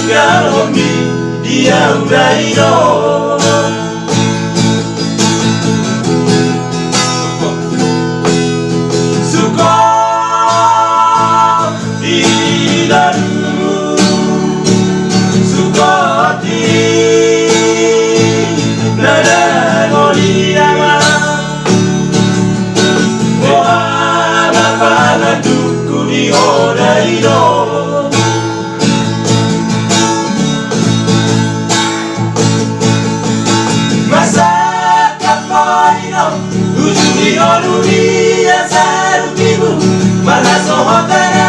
kalau dia udah hidup. Suka tidak dulu, suka nada ngoliama, wah bapa tuku di oda hidup. Masa kapaino ujuni dunia sarutimu mana sohotana.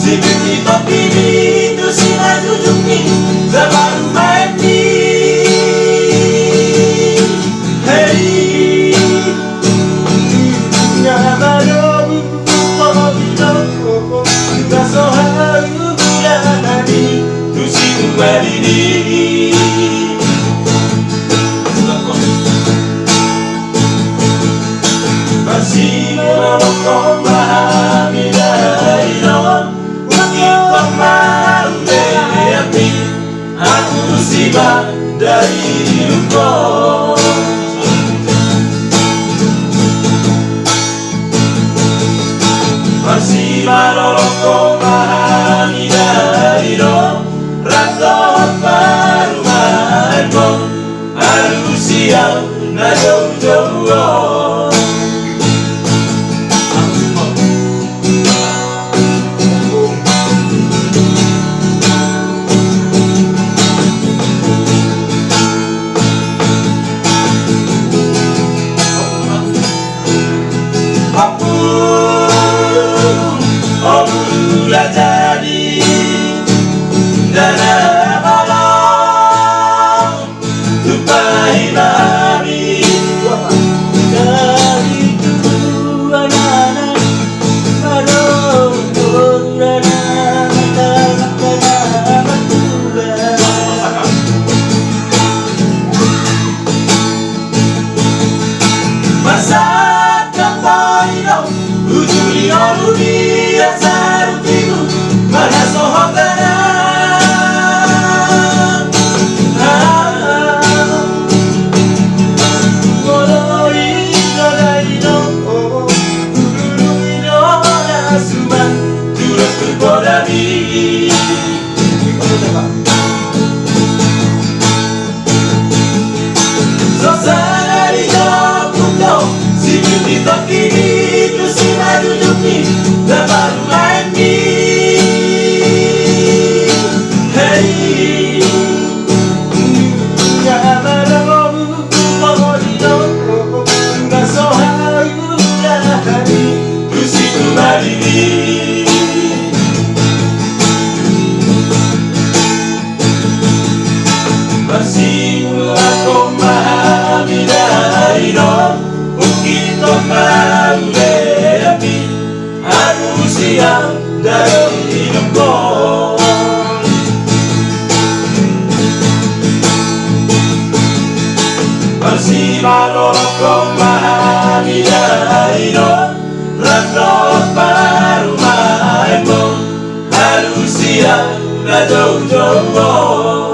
Si begitu pilih itu si duduk nih terbaru main nih. Hey, nggak baru kalau nggak sohalu ya tadi tu si kembali diri. Masih mau memahami dari aku musibah dari hidupku. Masih menolong kau memahami dari hidup. Rakyat perumahanmu harus siap na jauh-jauh. Jadi dana balong tupai mami dari tuanan balong turana mata masa kapaino ujuli dunia sarutimu mana sohotana. Ngoloi ngolaino ururumino nasuman turut berpodami. Suasana di Jopunto si beauty tokini tu si duduk nih terbaru main nih. Hey, nggak baru kalau hidup nggak sohalu dari tu si kembali nih. Masih aku memahami dari hidup mungkin kau malu lebih. Aku siap dari hidupku. Masih menolong kau memahami dari hidup. Rakyat perumahanmu harus siap na jauh-jauh.